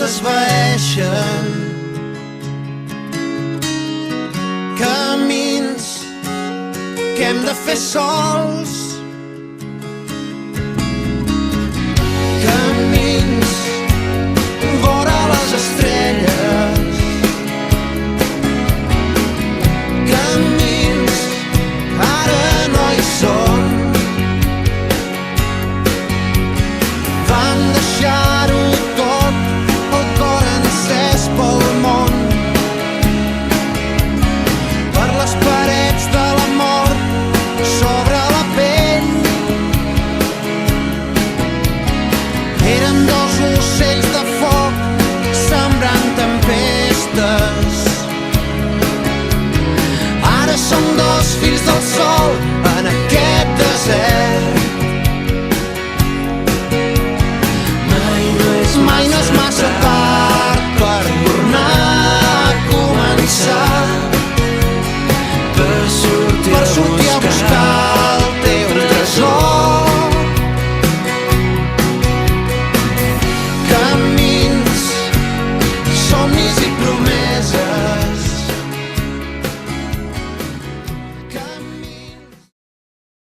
s'esvaeixen, camins que hem de fer sols, camins vora les estrelles, camins ara no hi són, van deixar-ho tot, el cor encès pel món, per les parets de la mort sobre la pell. Érem dos ocells de foc sembrant tempestes, ara som dos fills del sol